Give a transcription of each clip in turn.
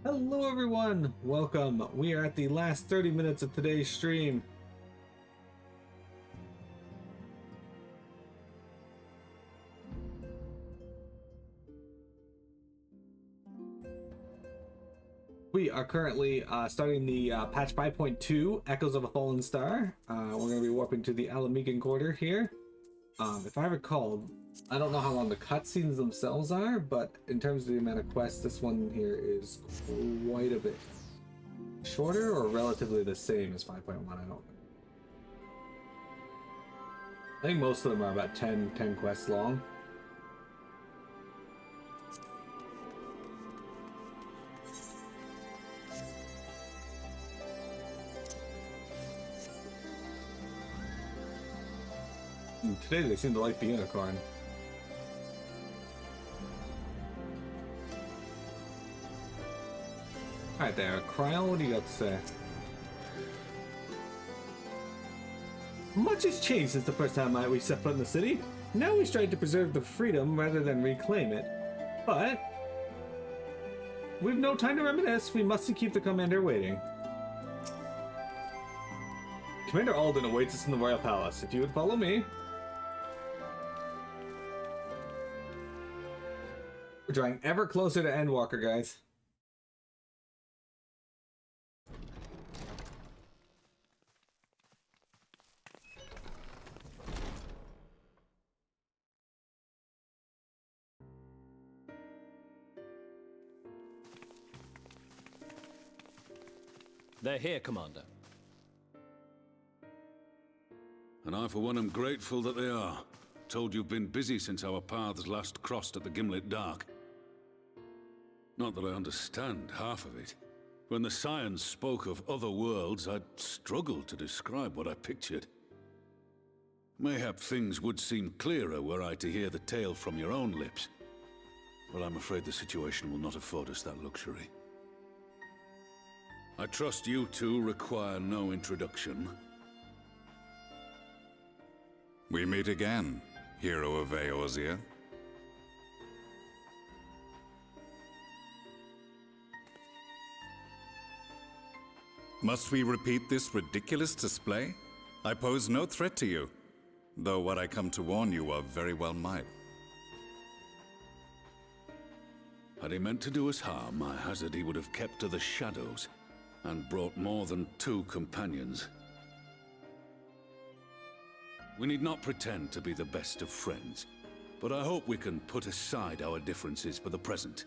Hello everyone, welcome. We are at the last 30 minutes of today's stream. We are currently starting the patch 5.2, Echoes of a Fallen Star. We're going to be warping to the Ala Mhigo quarter here. If I recall, I don't know how long the cutscenes themselves are, but in terms of the amount of quests, this one here is quite a bit shorter or relatively the same as 5.1. I don't know. I think most of them are about 10 quests long. Today they seem to like the unicorn. Alright there, Kryl, what do you got to say? Much has changed since the first time we set foot in the city. Now we strive to preserve the freedom rather than reclaim it. But we've no time to reminisce. We mustn't keep the commander waiting. Commander Alden awaits us in the Royal Palace. If you would follow me. We're drawing ever closer to Endwalker, guys. They're here, Commander. And I, for one, am grateful that they are. Told you've been busy since our paths last crossed at the Gimlet Dark. Not that I understand half of it. When the Scions spoke of other worlds, I'd struggled to describe what I pictured. Mayhap things would seem clearer were I to hear the tale from your own lips. But I'm afraid the situation will not afford us that luxury. I trust you two require no introduction. We meet again, hero of Eorzea. Must we repeat this ridiculous display? I pose no threat to you, though what I come to warn you of very well might. Had he meant to do us harm, I hazard he would have kept to the shadows, and brought more than 2 companions. We need not pretend to be the best of friends, but I hope we can put aside our differences for the present.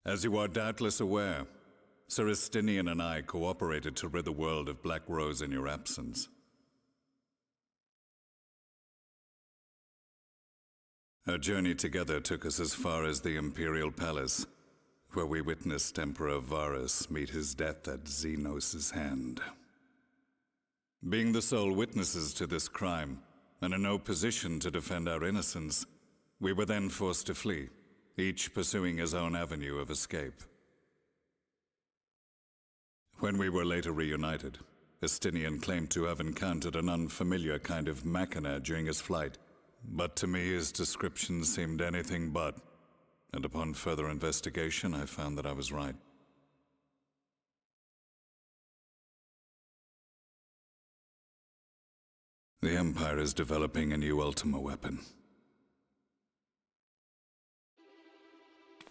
As you are doubtless aware, Sir Estinian and I cooperated to rid the world of Black Rose in your absence. Our journey together took us as far as the Imperial Palace, where we witnessed Emperor Varus meet his death at Xenos' hand. Being the sole witnesses to this crime, and in no position to defend our innocence, we were then forced to flee, each pursuing his own avenue of escape. When we were later reunited, Estinian claimed to have encountered an unfamiliar kind of machina during his flight, but to me his description seemed anything but, and upon further investigation I found that I was right. The Empire is developing a new Ultima weapon.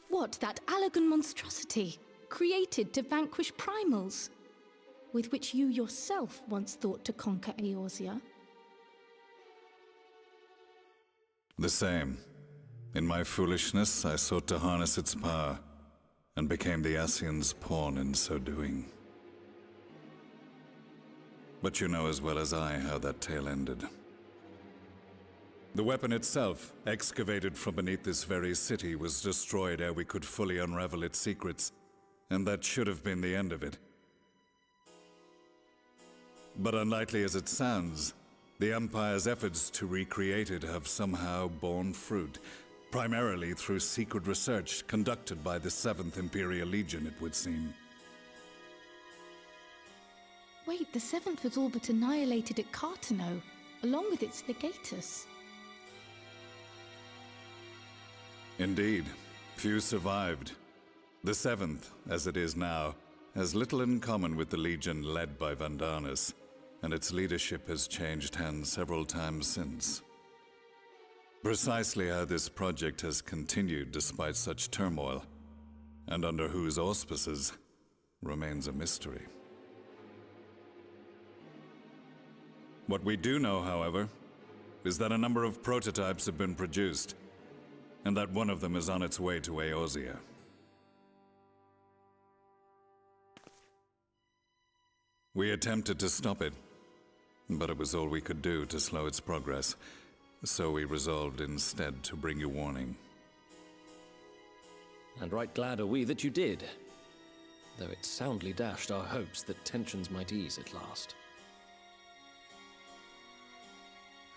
What, that Allagan monstrosity, created to vanquish primals, with which you yourself once thought to conquer Eorzea? The same. In my foolishness, I sought to harness its power, and became the Ascian's pawn in so doing. But you know as well as I how that tale ended. The weapon itself, excavated from beneath this very city, was destroyed ere we could fully unravel its secrets, and that should have been the end of it. But unlikely as it sounds, the Empire's efforts to recreate it have somehow borne fruit, primarily through secret research conducted by the 7th Imperial Legion, it would seem. Wait, the Seventh was all but annihilated at Cartano, along with its legatus. Indeed, few survived. The Seventh, as it is now, has little in common with the Legion led by Vandarnus, and its leadership has changed hands several times since. Precisely how this project has continued despite such turmoil, and under whose auspices, remains a mystery. What we do know, however, is that a number of prototypes have been produced, and that one of them is on its way to Eorzea. We attempted to stop it, but it was all we could do to slow its progress, so we resolved instead to bring you warning. And right glad are we that you did, though it soundly dashed our hopes that tensions might ease at last.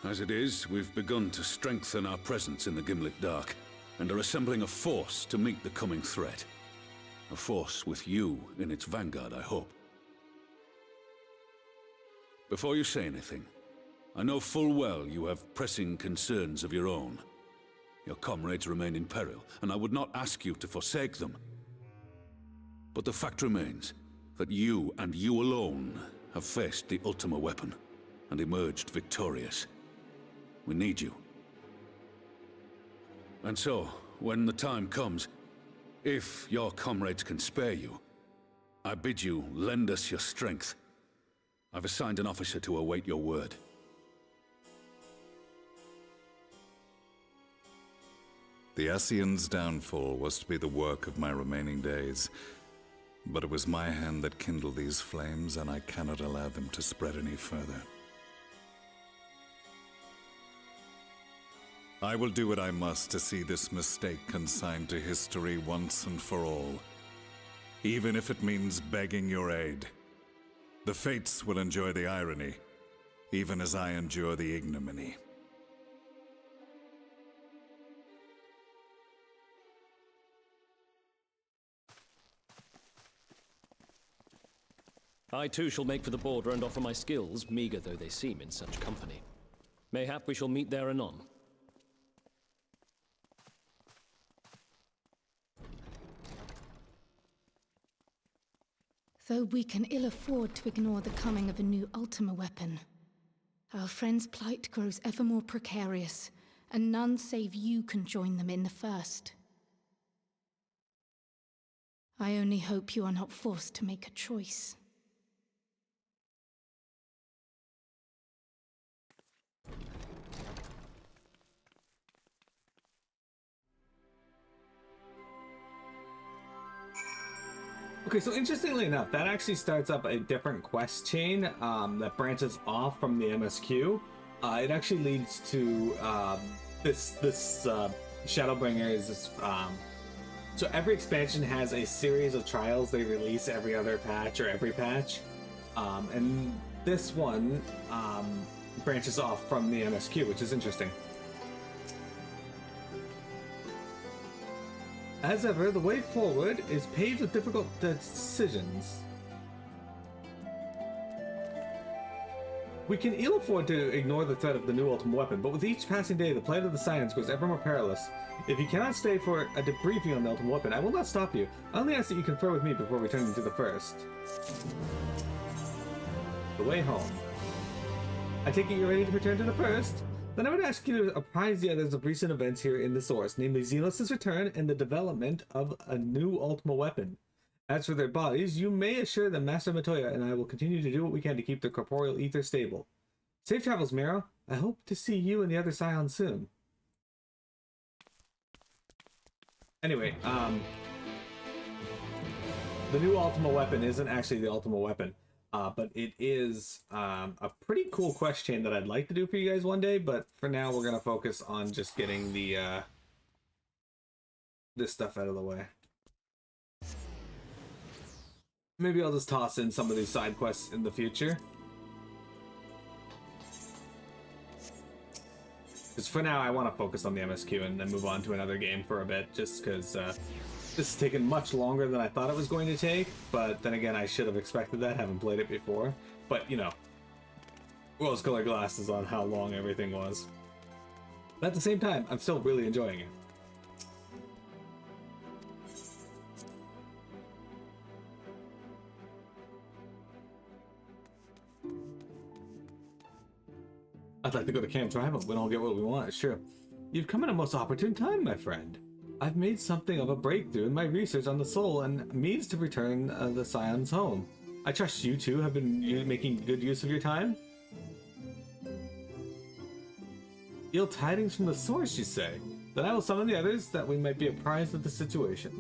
As it is, we've begun to strengthen our presence in the Gimlet Dark, and are assembling a force to meet the coming threat. A force with you in its vanguard, I hope. Before you say anything, I know full well you have pressing concerns of your own. Your comrades remain in peril, and I would not ask you to forsake them. But the fact remains that you, and you alone, have faced the Ultima weapon, and emerged victorious. We need you. And so, when the time comes, if your comrades can spare you, I bid you lend us your strength. I've assigned an officer to await your word. The Ascian's downfall was to be the work of my remaining days, but it was my hand that kindled these flames, and I cannot allow them to spread any further. I will do what I must to see this mistake consigned to history once and for all, even if it means begging your aid. The Fates will enjoy the irony, even as I endure the ignominy. I too shall make for the border and offer my skills, meager though they seem in such company. Mayhap we shall meet there anon. Though we can ill afford to ignore the coming of a new Ultima weapon, our friends' plight grows ever more precarious, and none save you can join them in the first. I only hope you are not forced to make a choice. Okay, so interestingly enough, that actually starts up a different quest chain that branches off from the MSQ. It actually leads to this Shadowbringer is this. So every expansion has a series of trials they release every other patch or every patch, and this one branches off from the MSQ, which is interesting. As ever, the way forward is paved with difficult decisions. We can ill afford to ignore the threat of the new Ultima weapon, but with each passing day, the plight of the Scions grows ever more perilous. If you cannot stay for a debriefing on the Ultima weapon, I will not stop you. I only ask that you confer with me before returning to the first. The way home. I take it you're ready to return to the first? Then I would ask you to apprise the others of recent events here in the source, namely Xenos' return and the development of a new Ultima weapon. As for their bodies, you may assure them Master Matoya and I will continue to do what we can to keep their corporeal ether stable. Safe travels, Miro. I hope to see you and the other Scions soon. Anyway, the new Ultima weapon isn't actually the Ultima weapon. But it is a pretty cool quest chain that I'd like to do for you guys one day, but for now we're going to focus on just getting the this stuff out of the way. Maybe I'll just toss in some of these side quests in the future. Because for now I want to focus on the MSQ and then move on to another game for a bit, just because this has taken much longer than I thought it was going to take, but then again, I should have expected that, having played it before. But, you know, rose-colored glasses on how long everything was. But at the same time, I'm still really enjoying it. I'd like to go to Camp Tribal, but we don't get what we want, sure. You've come at a most opportune time, my friend. I've made something of a breakthrough in my research on the soul and means to return the Scions home. I trust you two have been making good use of your time? Ill tidings from the source, you say? Then I will summon the others that we might be apprised of the situation.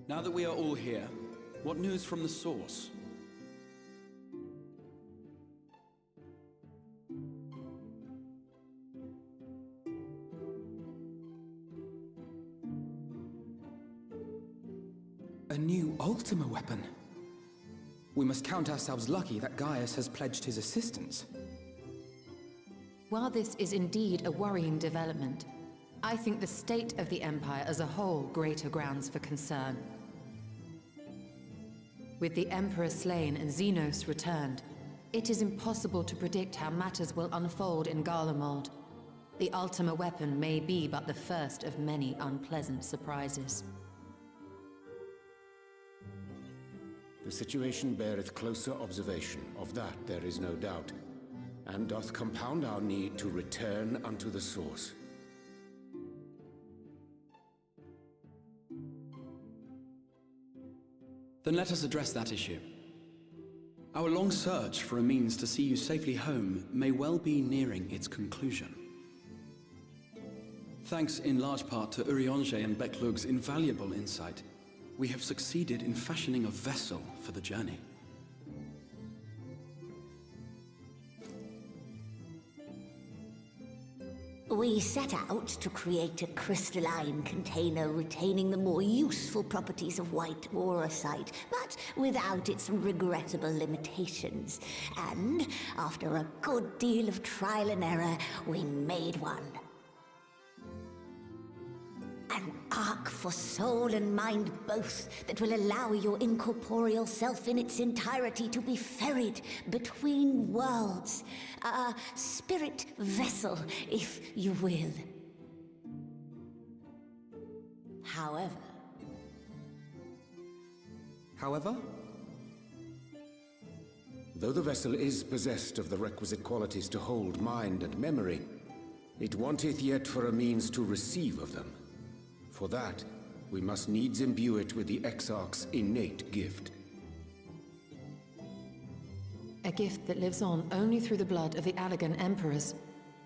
Now that we are all here, what news from the source? A new Ultima weapon. We must count ourselves lucky that Gaius has pledged his assistance. While this is indeed a worrying development, I think the state of the Empire as a whole greater grounds for concern. With the Emperor slain and Xenos returned, it is impossible to predict how matters will unfold in Garlemald. The Ultima weapon may be but the first of many unpleasant surprises. The situation beareth closer observation, of that there is no doubt, and doth compound our need to return unto the source. Then let us address that issue. Our long search for a means to see you safely home may well be nearing its conclusion. Thanks in large part to Urianger and Beq Lugg's invaluable insight, we have succeeded in fashioning a vessel for the journey. We set out to create a crystalline container retaining the more useful properties of white aurosite, but without its regrettable limitations. And after a good deal of trial and error, we made one. An ark for soul and mind both that will allow your incorporeal self in its entirety to be ferried between worlds. A spirit vessel, if you will. However... Though the vessel is possessed of the requisite qualities to hold mind and memory, it wanteth yet for a means to receive of them. For that, we must needs imbue it with the Exarch's innate gift. A gift that lives on only through the blood of the Allagan Emperors,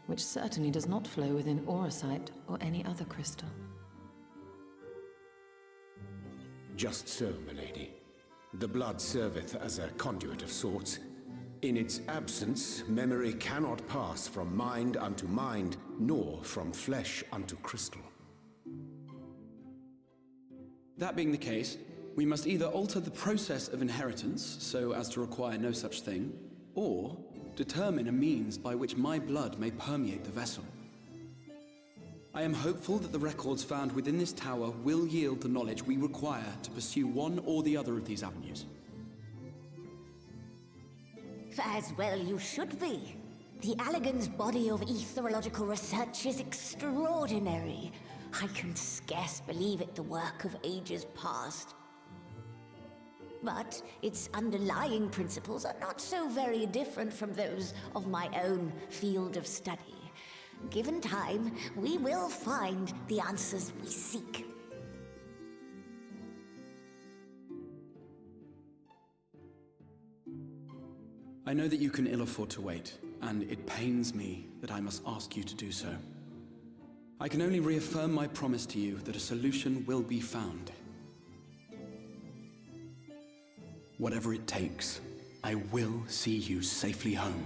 which certainly does not flow within aurosite or any other crystal. Just so, milady. The blood serveth as a conduit of sorts. In its absence, memory cannot pass from mind unto mind, nor from flesh unto crystal. That being the case, we must either alter the process of inheritance so as to require no such thing, or determine a means by which my blood may permeate the vessel. I am hopeful that the records found within this tower will yield the knowledge we require to pursue one or the other of these avenues. As well you should be. The Allagan's body of etherological research is extraordinary. I can scarce believe it the work of ages past. But its underlying principles are not so very different from those of my own field of study. Given time, we will find the answers we seek. I know that you can ill afford to wait, and it pains me that I must ask you to do so. I can only reaffirm my promise to you that a solution will be found. Whatever it takes, I will see you safely home.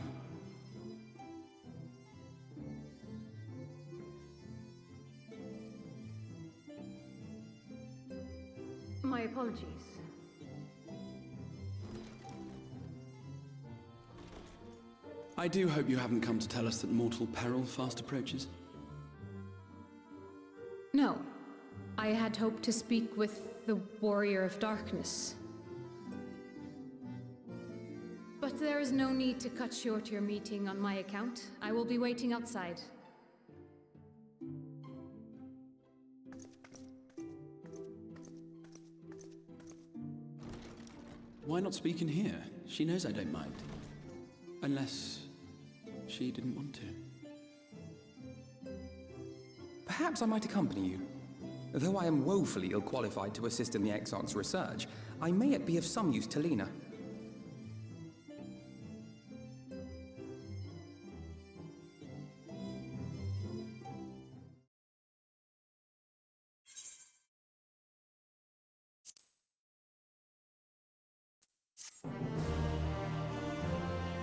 my apologies. I do hope you haven't come to tell us that mortal peril fast approaches. No. I had hoped to speak with the Warrior of Darkness. But there is no need to cut short your meeting on my account. I will be waiting outside. Why not speak in here? She knows I don't mind. Unless she didn't want to. Perhaps I might accompany you. Though I am woefully ill-qualified to assist in the Exarch's research, I may yet be of some use to Lena.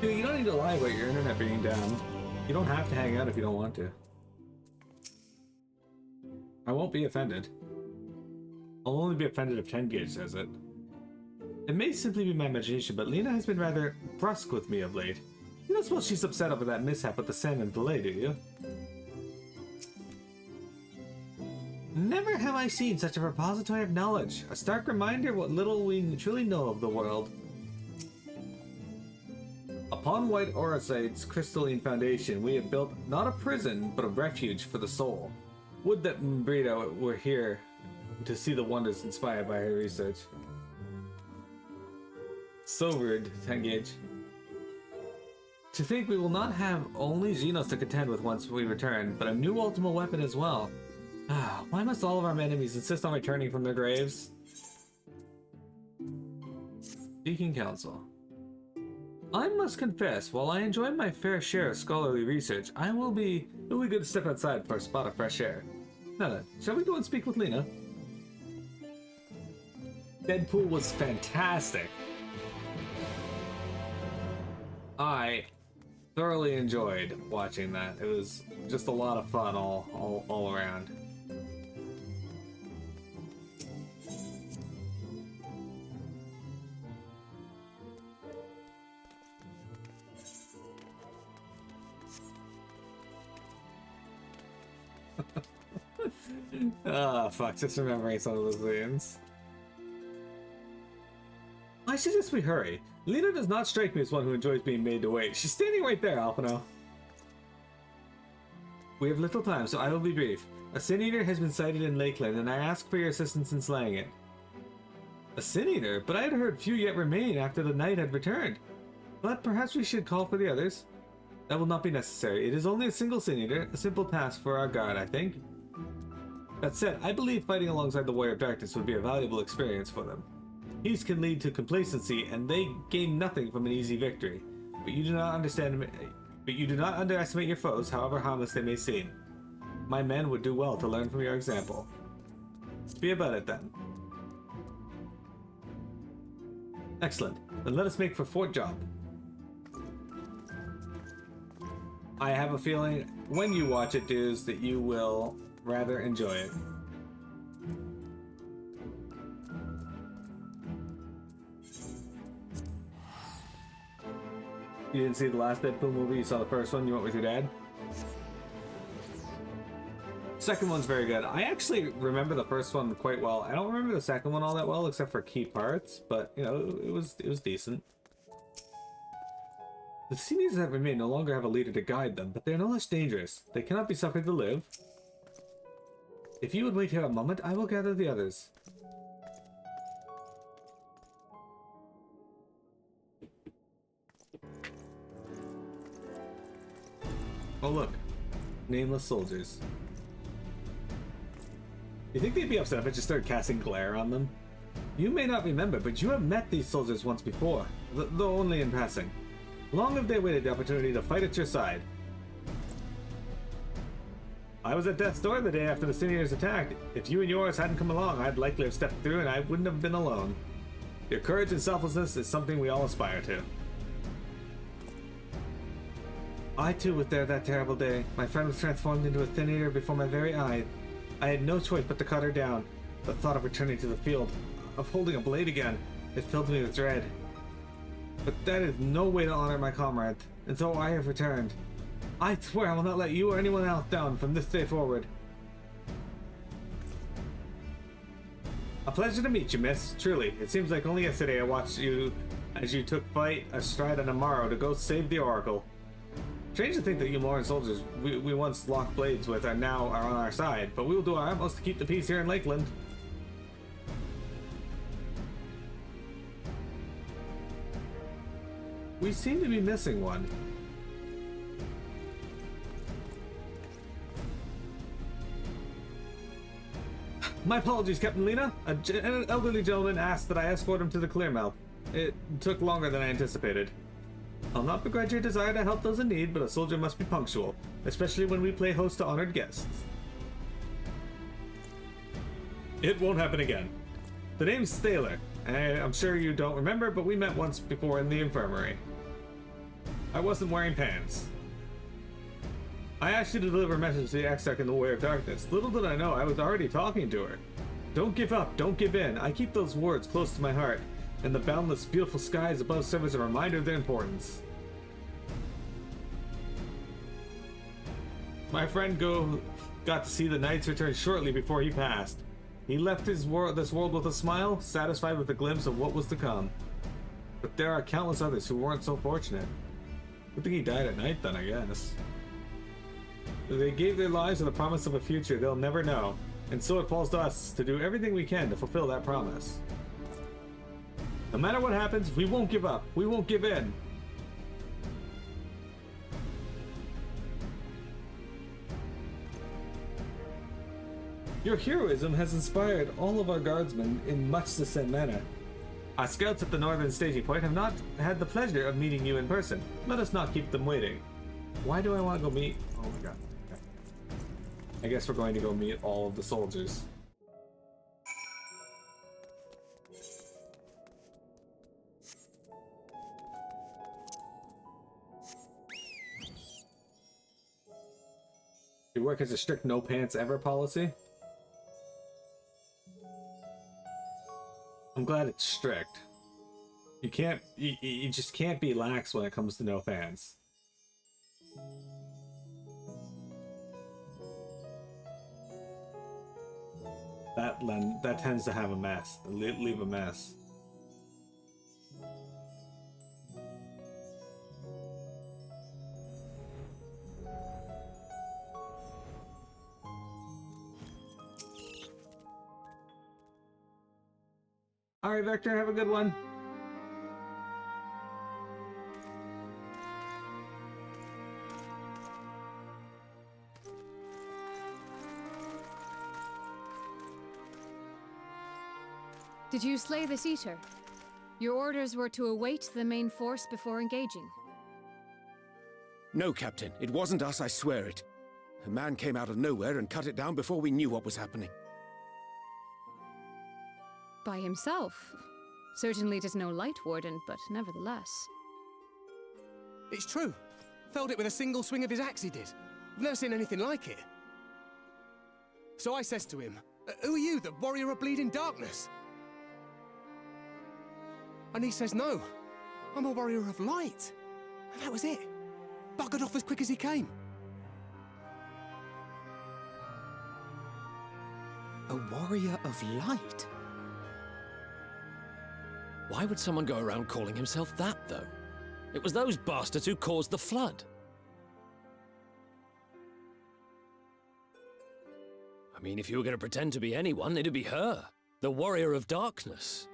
Dude, you don't need to lie about your internet being down. You don't have to hang out if you don't want to. I won't be offended. I'll only be offended if 10 Gauge says it. It may simply be my imagination, but Lena has been rather brusque with me of late. You don't suppose she's upset over that mishap with the salmon fillet, do you? Never have I seen such a repository of knowledge. A stark reminder what little we truly know of the world. Upon White Orosite's crystalline foundation, we have built not a prison, but a refuge for the soul. Would that Brito were here to see the wonders inspired by her research. So rude, 10 Gauge. To think we will not have only Xenos to contend with once we return, but a new ultimate weapon as well. Why must all of our enemies insist on returning from their graves? Speaking Council. I must confess, while I enjoy my fair share of scholarly research, it will be good to step outside for a spot of fresh air. Now then, shall we go and speak with Lena? Deadpool was fantastic. I thoroughly enjoyed watching that. It was just a lot of fun all around. Ah, fuck, just remembering some of those scenes. I suggest we hurry. Lena does not strike me as one who enjoys being made to wait. She's standing right there, Alpino. We have little time, so I will be brief. A Sin Eater has been sighted in Lakeland, and I ask for your assistance in slaying it. A Sin Eater? But I had heard few yet remain after the knight had returned. But perhaps we should call for the others. That will not be necessary. It is only a single Sin Eater, a simple task for our guard, I think. That said, I believe fighting alongside the Warrior of Darkness would be a valuable experience for them. Peace can lead to complacency, and they gain nothing from an easy victory. But you do not underestimate your foes, however harmless they may seem. My men would do well to learn from your example. Be about it then. Excellent. Then let us make for Fort Job. I have a feeling when you watch it, dudes, that you will rather enjoy it. You didn't see the last Deadpool movie, you saw the first one, you went with your dad? Second one's very good. I actually remember the first one quite well. I don't remember the second one all that well, except for key parts, but, you know, it was decent. The seniors that remain no longer have a leader to guide them, but they are no less dangerous. They cannot be suffered to live. If you would wait here a moment, I will gather the others. Oh look, nameless soldiers. You think they'd be upset if I just started casting glare on them? You may not remember, but you have met these soldiers once before, though only in passing. Long have they waited the opportunity to fight at your side. I was at death's door the day after the Seniors attacked. If you and yours hadn't come along, I'd likely have stepped through and I wouldn't have been alone. Your courage and selflessness is something we all aspire to. I too was there that terrible day. My friend was transformed into a Thin Eater before my very eyes. I had no choice but to cut her down. The thought of returning to the field, of holding a blade again. It filled me with dread. But that is no way to honor my comrade, and so I have returned. I swear I will not let you or anyone else down from this day forward. A pleasure to meet you, miss. Truly, it seems like only yesterday I watched you as you took flight astride on Amaro to go save the Oracle. Strange to think that you Moran soldiers we once locked blades with are now on our side, but we will do our utmost to keep the peace here in Lakeland. We seem to be missing one. My apologies, Captain Lena. An elderly gentleman asked that I escort him to the Clearmouth. It took longer than I anticipated. I'll not begrudge your desire to help those in need, but a soldier must be punctual, especially when we play host to honored guests. It won't happen again. The name's Thaler. I'm sure you don't remember, but we met once before in the infirmary. I wasn't wearing pants. I asked you to deliver a message to the Exarch in the Way of Darkness. Little did I know I was already talking to her. Don't give up, don't give in. I keep those words close to my heart, and the boundless, beautiful skies above serve as a reminder of their importance. My friend got to see the Knight's return shortly before he passed. He left this world with a smile, satisfied with a glimpse of what was to come. But there are countless others who weren't so fortunate. Good thing he died at night then, I guess. They gave their lives with the promise of a future they'll never know, and so it falls to us to do everything we can to fulfill that promise. No matter what happens, we won't give up. We won't give in. Your heroism has inspired all of our guardsmen in much the same manner. Our scouts at the northern staging point have not had the pleasure of meeting you in person. Let us not keep them waiting. Why do I want to go meet? Oh my god. Okay. I guess we're going to go meet all of the soldiers. You work as a strict no pants ever policy? I'm glad it's strict. You just can't be lax when it comes to no pants. That tends to have a mess. Leave a mess. All right, Vector, have a good one. Did you slay this eater? Your orders were to await the main force before engaging. No, Captain. It wasn't us, I swear it. A man came out of nowhere and cut it down before we knew what was happening. By himself? Certainly it is no light warden, but nevertheless. It's true. Felled it with a single swing of his axe, he did. I've never seen anything like it. So I says to him, "Who are you, the warrior of bleeding darkness?" And he says, "No, I'm a warrior of light." And that was it. Buggered off as quick as he came. A warrior of light? Why would someone go around calling himself that, though? It was those bastards who caused the flood. I mean, if you were going to pretend to be anyone, it'd be her. The warrior of darkness.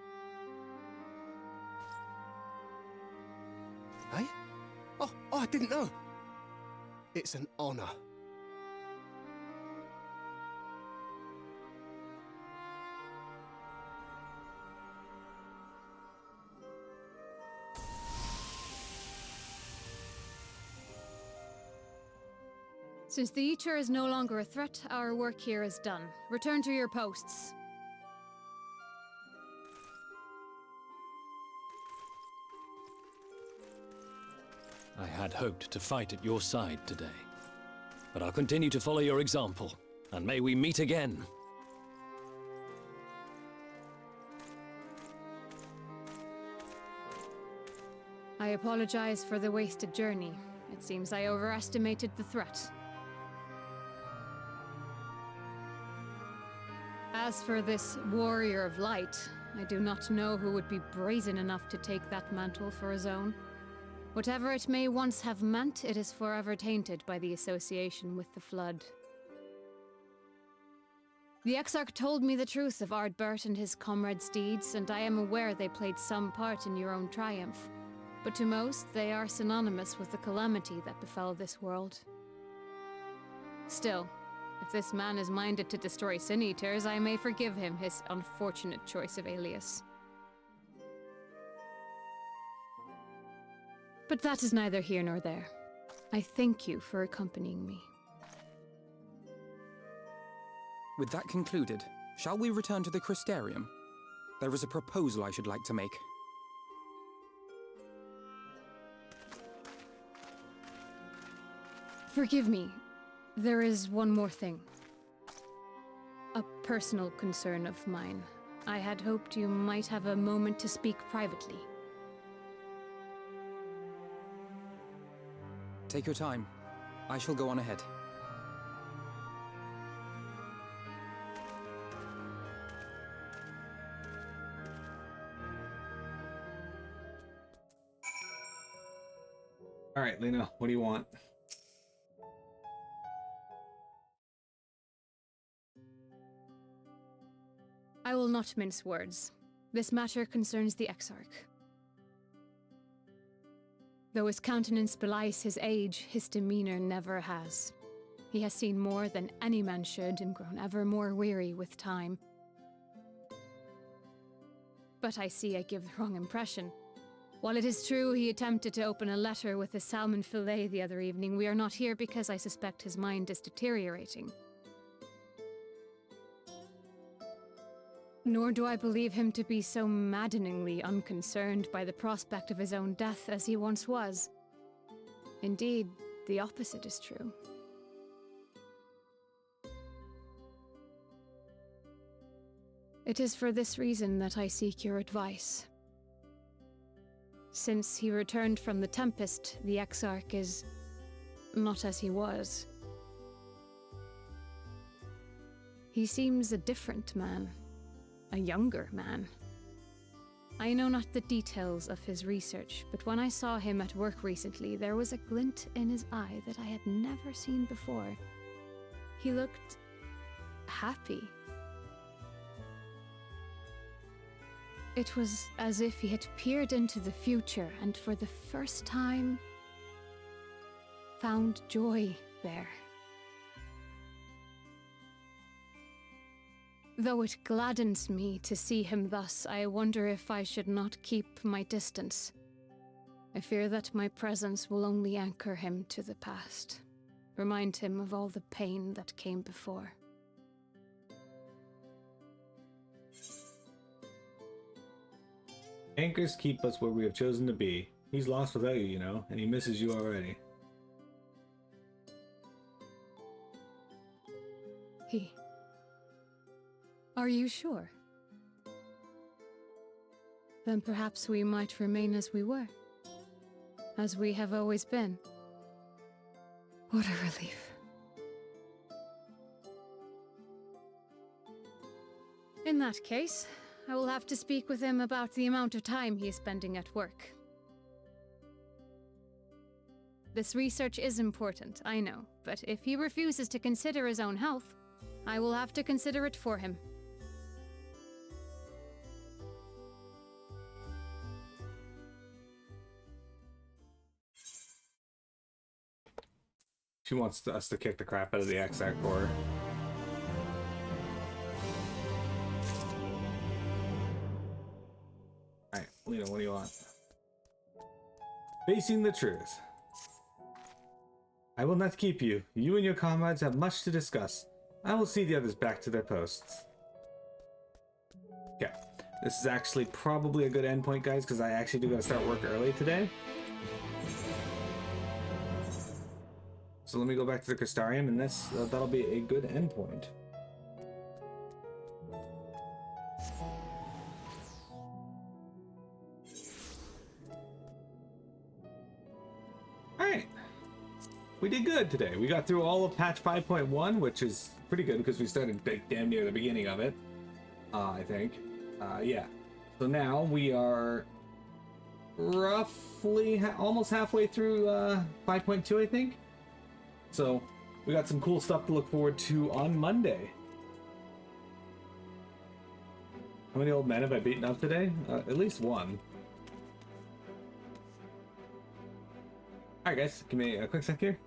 Eh? Oh, I didn't know. It's an honor. Since the Eater is no longer a threat, our work here is done. Return to your posts. I had hoped to fight at your side today. But I'll continue to follow your example, and may we meet again. I apologize for the wasted journey. It seems I overestimated the threat. As for this warrior of light, I do not know who would be brazen enough to take that mantle for his own. Whatever it may once have meant, it is forever tainted by the association with the Flood. The Exarch told me the truth of Ardbert and his comrades' deeds, and I am aware they played some part in your own triumph. But to most, they are synonymous with the calamity that befell this world. Still, if this man is minded to destroy Sin Eaters, I may forgive him his unfortunate choice of alias. But that is neither here nor there. I thank you for accompanying me. With that concluded, shall we return to the Crystarium? There is a proposal I should like to make. Forgive me. There is one more thing. A personal concern of mine. I had hoped you might have a moment to speak privately. Take your time. I shall go on ahead. All right, Lena, what do you want? I will not mince words. This matter concerns the Exarch. Though his countenance belies his age, his demeanor never has. He has seen more than any man should and grown ever more weary with time. But I see I give the wrong impression. While it is true he attempted to open a letter with a salmon fillet the other evening, we are not here because I suspect his mind is deteriorating. Nor do I believe him to be so maddeningly unconcerned by the prospect of his own death as he once was. Indeed, the opposite is true. It is for this reason that I seek your advice. Since he returned from the Tempest, the Exarch is not as he was. He seems a different man. A younger man. I know not the details of his research, but when I saw him at work recently, there was a glint in his eye that I had never seen before. He looked happy. It was as if he had peered into the future and for the first time found joy there. Though it gladdens me to see him thus, I wonder if I should not keep my distance. I fear that my presence will only anchor him to the past, remind him of all the pain that came before. Anchors keep us where we have chosen to be. He's lost without you, you know, and he misses you already. He... Are you sure? Then perhaps we might remain as we were. As we have always been. What a relief. In that case, I will have to speak with him about the amount of time he is spending at work. This research is important, I know, but if he refuses to consider his own health, I will have to consider it for him. She wants us to kick the crap out of the Exarch for her. Alright, Lena, what do you want? Facing the truth. I will not keep you. You and your comrades have much to discuss. I will see the others back to their posts. Okay. This is actually probably a good endpoint, guys, because I actually do gotta start work early today. So let me go back to the Crystarium, and that'll be a good endpoint. we did good today. We got through all of patch 5.1, which is pretty good because we started damn near the beginning of it, I think. Yeah. So now we are roughly almost halfway through 5.2, I think. So we got some cool stuff to look forward to on Monday. How many old men have I beaten up today? At least one. Alright guys, give me a quick sec here.